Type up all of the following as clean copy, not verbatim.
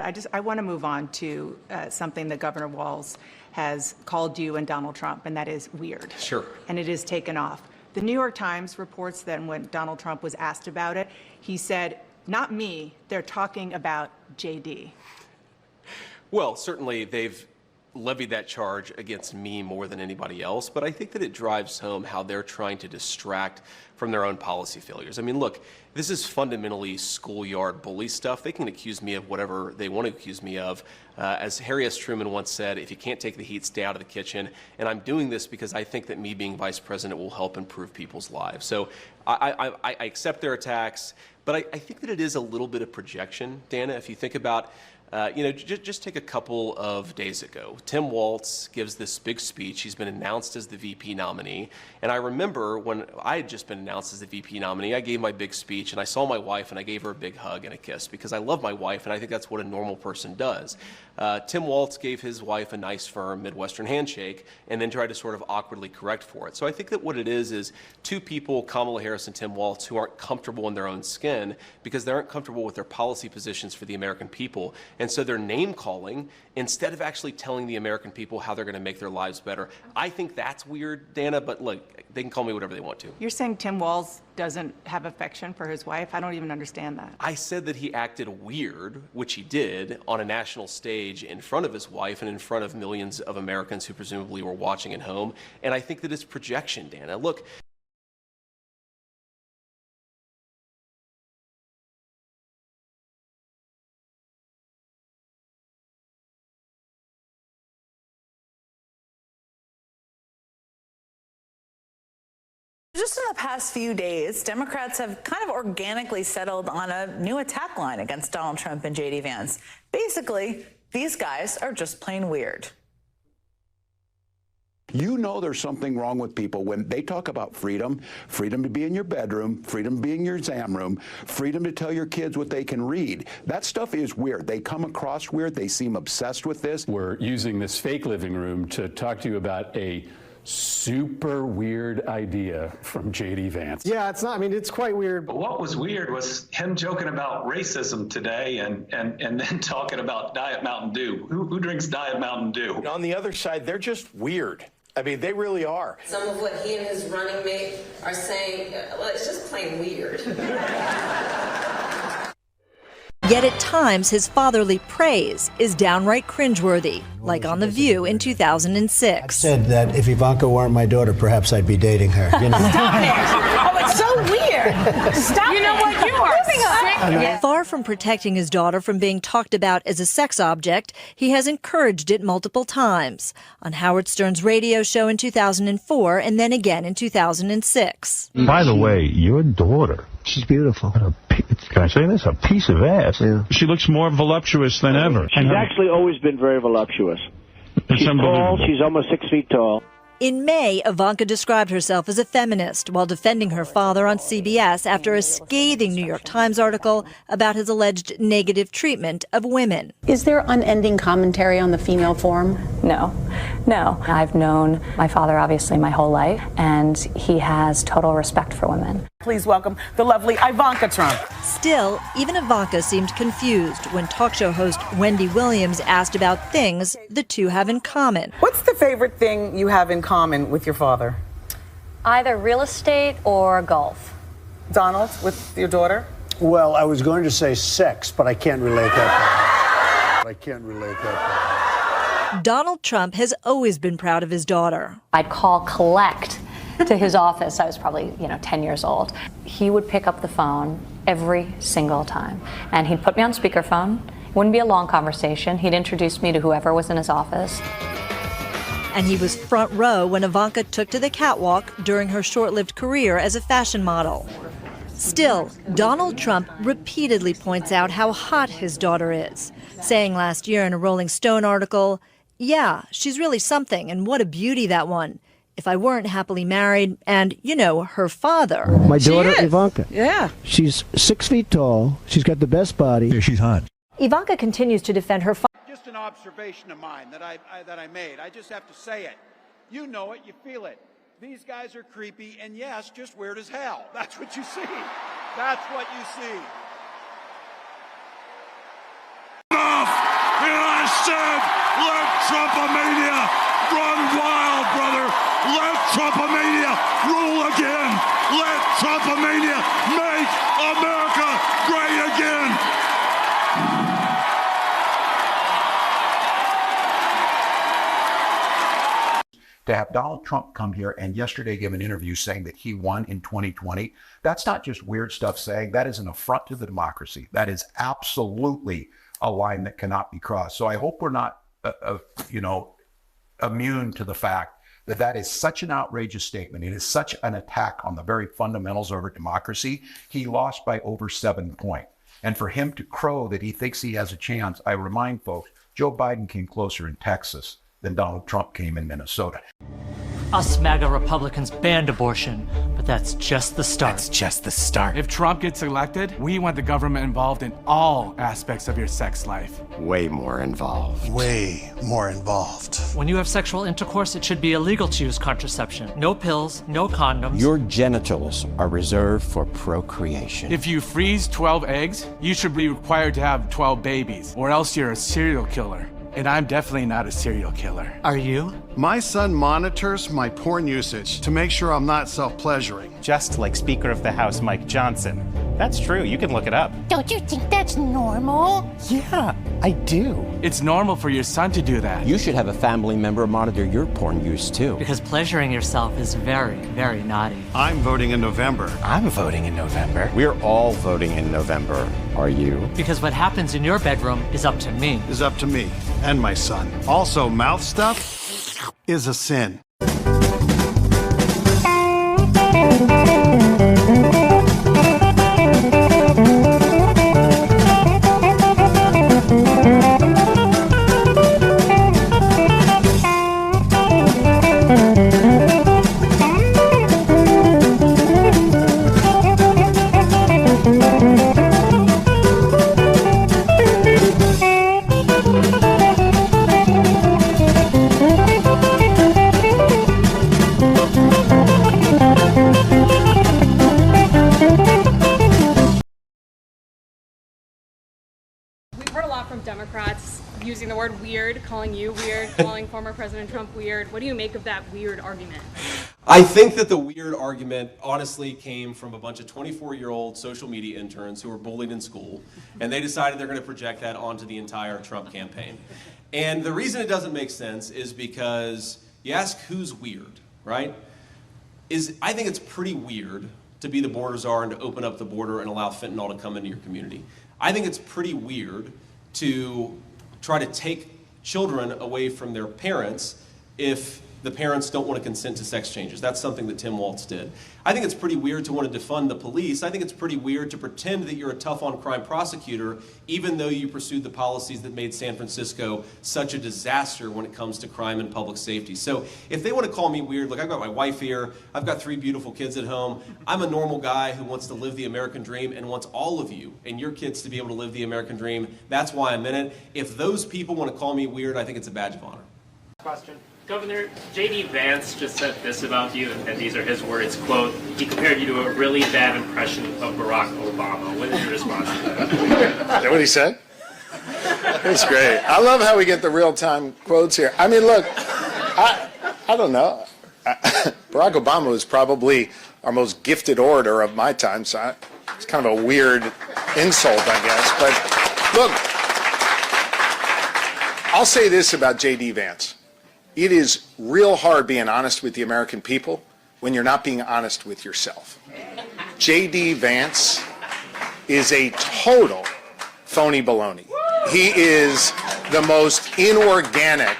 I want to move on to something that Governor Walz has called you and Donald Trump, and that is weird. Sure. And it is taken off. The New York Times reports that when Donald Trump was asked about it, he said, "Not me, they're talking about JD." Well, certainly they've levied that charge against me more than anybody else, but I think that it drives home how they're trying to distract from their own policy failures. I mean, look, this is fundamentally schoolyard bully stuff. They can accuse me of whatever they want to accuse me of. As Harry S. Truman once said, if you can't take the heat, stay out of the kitchen. And I'm doing this because I think that me being vice president will help improve people's lives. So I accept their attacks, but I think that it is a little bit of projection, Dana. If you think about just take a couple of days ago. Tim Walz gives this big speech. He's been announced as the VP nominee. And I remember when I had just been announced as the VP nominee, I gave my big speech and I saw my wife and I gave her a big hug and a kiss because I love my wife and I think that's what a normal person does. Tim Walz gave his wife a nice, firm Midwestern handshake and then tried to sort of awkwardly correct for it. So I think that what it is two people, Kamala Harris and Tim Walz, who aren't comfortable in their own skin because they aren't comfortable with their policy positions for the American people. And so they're name calling instead of actually telling the American people how they're going to make their lives better. I think that's weird, Dana, but look, they can call me whatever they want to. You're saying Tim Walz doesn't have affection for his wife? I don't even understand that. I said that he acted weird, which he did, on a national stage in front of his wife and in front of millions of Americans who presumably were watching at home. And I think that it's projection, Dana. Look, just in the past few days, Democrats have kind of organically settled on a new attack line against Donald Trump and J.D. Vance. Basically, these guys are just plain weird. You know there's something wrong with people when they talk about freedom, freedom to be in your bedroom, freedom to be in your exam room, freedom to tell your kids what they can read. That stuff is weird. They come across weird. They seem obsessed with this. We're using this fake living room to talk to you about a super weird idea from J.D. Vance. Yeah, it's not, I mean, it's quite weird. But what was weird was him joking about racism today and then talking about Diet Mountain Dew. Who drinks Diet Mountain Dew? On the other side, they're just weird. I mean, they really are. Some of what he and his running mate are saying, well, it's just plain weird. Yet at times, his fatherly praise is downright cringeworthy, like on The View in 2006. I said that if Ivanka weren't my daughter, perhaps I'd be dating her. You know? Stop it! Oh, it's so weird. Stop You know it. what? You are sick. Far from protecting his daughter from being talked about as a sex object, he has encouraged it multiple times. On Howard Stern's radio show in 2004 and then again in 2006. By the way, your daughter. She's beautiful. Can I say this? A piece of ass. Yeah. She looks more voluptuous than ever. She's actually always been very voluptuous. She's tall. She's almost 6 feet tall. In May, Ivanka described herself as a feminist while defending her father on CBS after a scathing New York Times article about his alleged negative treatment of women. Is there unending commentary on the female form? No. I've known my father obviously my whole life, and he has total respect for women. Please welcome the lovely Ivanka Trump. Still, even Ivanka seemed confused when talk show host Wendy Williams asked about things the two have in common. What's the favorite thing you have in common with your father? Either real estate or golf. Donald, with your daughter? Well, I was going to say sex, but I can't relate that. Donald Trump has always been proud of his daughter. I'd call collect to his office. I was probably, 10 years old. He would pick up the phone every single time, and he'd put me on speakerphone. It wouldn't be a long conversation. He'd introduce me to whoever was in his office. And he was front row when Ivanka took to the catwalk during her short-lived career as a fashion model. Still, Donald Trump repeatedly points out how hot his daughter is, saying last year in a Rolling Stone article, "Yeah, she's really something, and what a beauty, that one. If I weren't happily married and, her father." My daughter, Ivanka. Yeah. She's 6 feet tall. She's got the best body. Yeah, she's hot. Ivanka continues to defend her father. Just an observation of mine that I made. I just have to say it. You know it, you feel it. These guys are creepy and yes, just weird as hell. That's what you see. That's what you see. said, let Trumpomania run wild, brother. Let Trumpomania rule again. Let Trumpomania make America great again. To have Donald Trump come here and yesterday give an interview saying that he won in 2020, that's not just weird stuff saying, that is an affront to the democracy. That is absolutely a line that cannot be crossed. So I hope we're not, immune to the fact that that is such an outrageous statement. It is such an attack on the very fundamentals of our democracy. He lost by over 7 points. And for him to crow that he thinks he has a chance, I remind folks, Joe Biden came closer in Texas than Donald Trump came in Minnesota. Us MAGA Republicans banned abortion, but that's just the start. That's just the start. If Trump gets elected, we want the government involved in all aspects of your sex life. Way more involved. Way more involved. When you have sexual intercourse, it should be illegal to use contraception. No pills, no condoms. Your genitals are reserved for procreation. If you freeze 12 eggs, you should be required to have 12 babies, or else you're a serial killer. And I'm definitely not a serial killer. Are you? My son monitors my porn usage to make sure I'm not self-pleasuring. Just like Speaker of the House Mike Johnson. That's true, you can look it up. Don't you think that's normal? Yeah, I do. It's normal for your son to do that. You should have a family member monitor your porn use too. Because pleasuring yourself is very, very naughty. I'm voting in November. I'm voting in November. We're all voting in November. Are you? Because what happens in your bedroom is up to me. Is up to me and my son. Also, mouth stuff is a sin. From Democrats using the word weird, calling you weird, calling former President Trump weird. What do you make of that weird argument? I think that the weird argument honestly came from a bunch of 24-year-old social media interns who were bullied in school, and they decided they're going to project that onto the entire Trump campaign. And the reason it doesn't make sense is because you ask who's weird, right? I think it's pretty weird to be the border czar and to open up the border and allow fentanyl to come into your community. I think it's pretty weird to try to take children away from their parents if the parents don't want to consent to sex changes. That's something that Tim Walz did. I think it's pretty weird to want to defund the police. I think it's pretty weird to pretend that you're a tough-on-crime prosecutor, even though you pursued the policies that made San Francisco such a disaster when it comes to crime and public safety. So if they want to call me weird, look, I've got my wife here, I've got 3 beautiful kids at home, I'm a normal guy who wants to live the American dream and wants all of you and your kids to be able to live the American dream. That's why I'm in it. If those people want to call me weird, I think it's a badge of honor. Question. Governor, J.D. Vance just said this about you, and these are his words, quote, he compared you to a really bad impression of Barack Obama. What is your response to that? Is that what he said? It's great. I love how we get the real-time quotes here. I mean, look, I don't know. Barack Obama was probably our most gifted orator of my time, so it's kind of a weird insult, I guess. But look, I'll say this about J.D. Vance. It is real hard being honest with the American people when you're not being honest with yourself. J.D. Vance is a total phony baloney. He is the most inorganic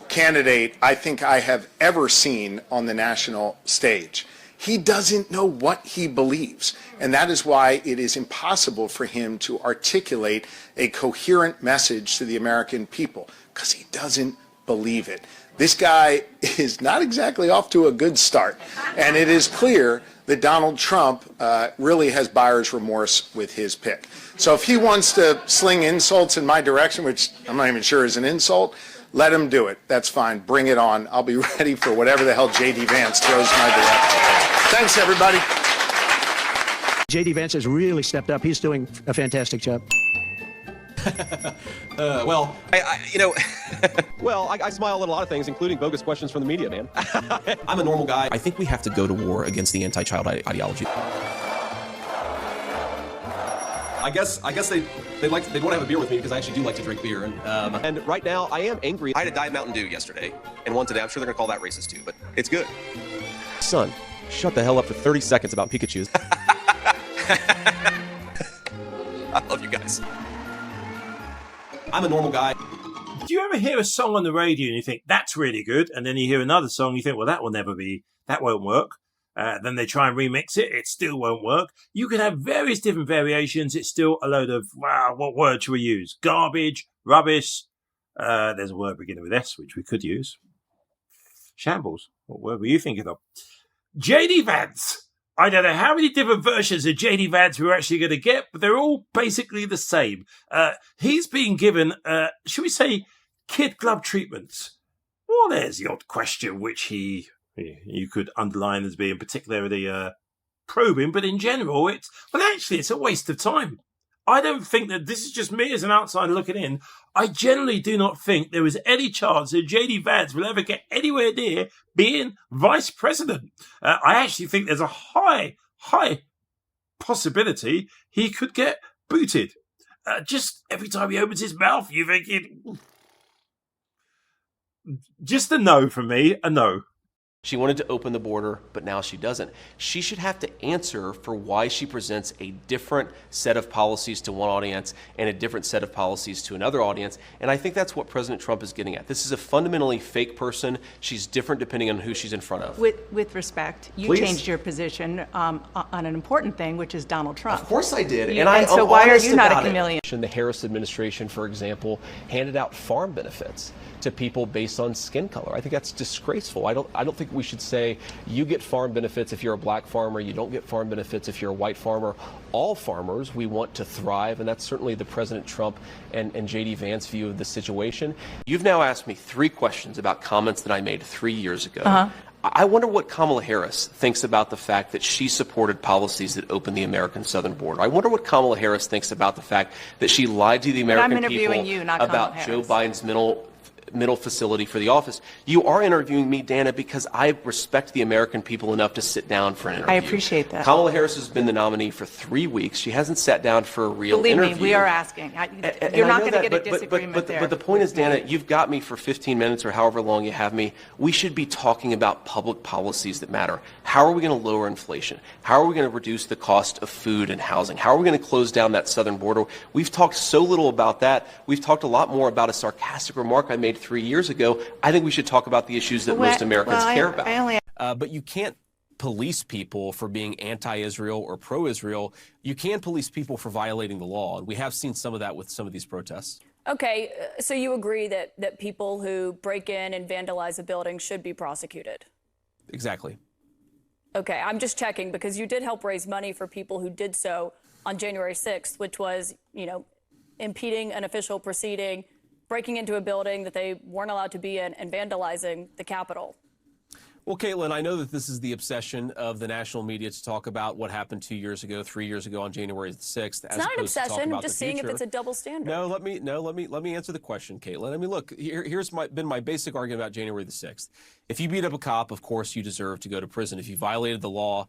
candidate I think I have ever seen on the national stage. He doesn't know what he believes, and that is why it is impossible for him to articulate a coherent message to the American people, because he doesn't believe it. This guy is not exactly off to a good start, and it is clear that Donald Trump really has buyer's remorse with his pick. So if he wants to sling insults in my direction, which I'm not even sure is an insult, let him do it. That's fine. Bring it on. I'll be ready for whatever the hell J.D. Vance throws my direction. Thanks, everybody. J.D. Vance has really stepped up. He's doing a fantastic job. Well, well, I smile at a lot of things, including bogus questions from the media, man. I'm a normal guy. I think we have to go to war against the anti-child ideology. I guess they'd want to have a beer with me because I actually do like to drink beer. And right now, I am angry. I had a Diet Mountain Dew yesterday and one today. I'm sure they're going to call that racist too, but it's good. Son, shut the hell up for 30 seconds about Pikachus. I love you guys. I'm a normal guy. Do you ever hear a song on the radio and you think, that's really good? And then you hear another song, you think, well, that won't work. Then they try and remix it. It still won't work. You can have various different variations. It's still a load of, wow, what word should we use? Garbage, rubbish. There's a word beginning with S, which we could use. Shambles. What word were you thinking of? JD Vance. I don't know how many different versions of JD Vance we're actually going to get, but they're all basically the same. He's being given, should we say, kid glove treatments. Well, there's the odd question which you could underline as being particularly probing, but in general, it's a waste of time. I don't think that this is just me as an outsider looking in. I generally do not think there is any chance that JD Vance will ever get anywhere near being vice president. I actually think there's a high possibility he could get booted. Just every time he opens his mouth, you're thinking, just a no from me, a no. She wanted to open the border, but now she doesn't. She should have to answer for why she presents a different set of policies to one audience and a different set of policies to another audience. And I think that's what President Trump is getting at. This is a fundamentally fake person. She's different depending on who she's in front of. With respect, you changed your position on an important thing, which is Donald Trump. Of course I did. And so why are you not a chameleon? The Harris administration, for example, handed out farm benefits to people based on skin color. I think that's disgraceful. I don't think we should say you get farm benefits if you're a black farmer, you don't get farm benefits if you're a white farmer. All farmers, we want to thrive, and that's certainly the President Trump and JD Vance view of the situation. You've now asked me 3 questions about comments that I made 3 years ago. I wonder what Kamala Harris thinks about the fact that she supported policies that opened the American southern border. I wonder what Kamala Harris thinks about the fact that she lied to the American people about Joe Biden's middle facility for the office. You are interviewing me, Dana, because I respect the American people enough to sit down for an interview. I appreciate that. Kamala Harris has been the nominee for 3 weeks. She hasn't sat down for a real interview. Believe me, we are asking. You're not going to get a disagreement there. But the point is, Dana, you've got me for 15 minutes or however long you have me. We should be talking about public policies that matter. How are we going to lower inflation? How are we going to reduce the cost of food and housing? How are we going to close down that southern border? We've talked so little about that. We've talked a lot more about a sarcastic remark I made 3 years ago. I think we should talk about the issues that most Americans care about. But you can't police people for being anti-Israel or pro-Israel. You can police people for violating the law. And we have seen some of that with some of these protests. Okay, so you agree that people who break in and vandalize a building should be prosecuted? Exactly. Okay, I'm just checking because you did help raise money for people who did so on January 6th, which was, impeding an official proceeding, breaking into a building that they weren't allowed to be in, and vandalizing the Capitol. Well, Caitlin, I know that this is the obsession of the national media to talk about what happened 2 years ago, 3 years ago on January the 6th. It's not an obsession. I'm just seeing if it's a double standard. Let me answer the question, Caitlin. I mean, look, here's been my basic argument about January the 6th. If you beat up a cop, of course you deserve to go to prison. If you violated the law,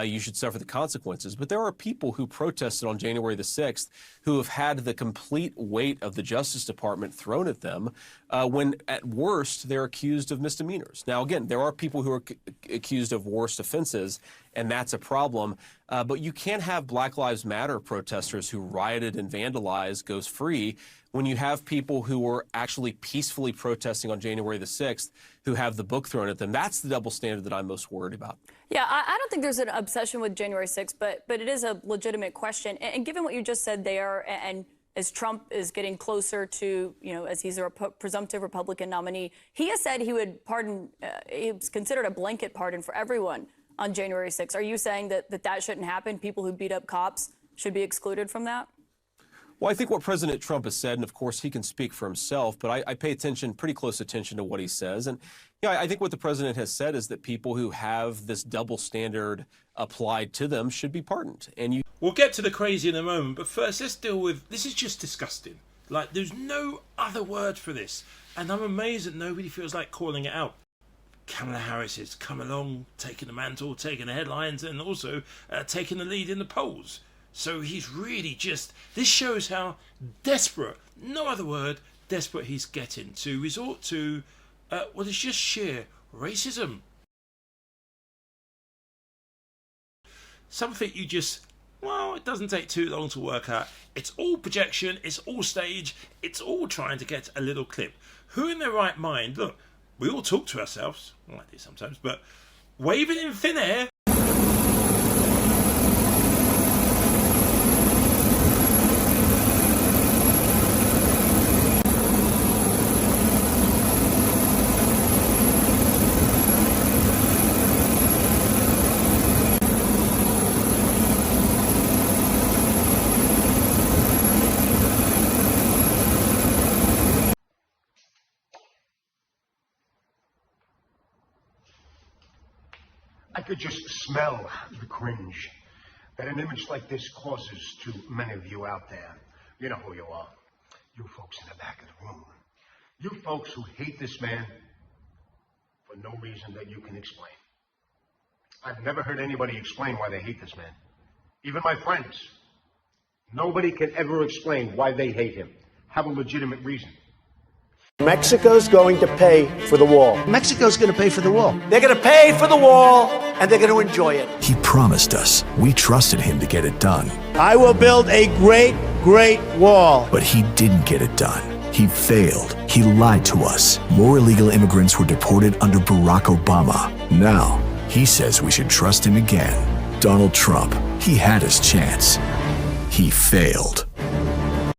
you should suffer the consequences. But there are people who protested on January the 6th who have had the complete weight of the Justice Department thrown at them when, at worst, they're accused of misdemeanors. Now, again, there are people who are accused of worse offenses, and that's a problem. But you can't have Black Lives Matter protesters who rioted and vandalized go free when you have people who were actually peacefully protesting on January the 6th who have the book thrown at them. That's the double standard that I'm most worried about. Yeah, I don't think there's an obsession with January 6th, but it is a legitimate question. And given what you just said there, and as Trump is getting closer to, as he's a presumptive Republican nominee, he has said he would pardon, he's considered a blanket pardon for everyone on January 6th. Are you saying that shouldn't happen? People who beat up cops should be excluded from that? Well, I think what President Trump has said, and of course he can speak for himself, but I pay pretty close attention to what he says. And I think what the president has said is that people who have this double standard applied to them should be pardoned. And We'll get to the crazy in a moment, but first let's deal with, this is just disgusting. Like, there's no other word for this. And I'm amazed that nobody feels like calling it out. Kamala Harris has come along, taking the mantle, taking the headlines, and also taking the lead in the polls. So he's really just... This shows how desperate, no other word, desperate he's getting to resort to what is just sheer racism. Something you just... Well, it doesn't take too long to work out. It's all projection, it's all stage, it's all trying to get a little clip. Who in their right mind, look, we all talk to ourselves, well, I do sometimes, but waving in thin air. I could just smell the cringe that an image like this causes to many of you out there. You know who you are. You folks in the back of the room. You folks who hate this man for no reason that you can explain. I've never heard anybody explain why they hate this man. Even my friends. Nobody can ever explain why they hate him. Have a legitimate reason. Mexico's going to pay for the wall. Mexico's going to pay for the wall. They're going to pay for the wall, and they're going to enjoy it. He promised us. We trusted him to get it done. I will build a great, great wall. But he didn't get it done. He failed. He lied to us. More illegal immigrants were deported under Barack Obama. Now, he says we should trust him again. Donald Trump, he had his chance. He failed.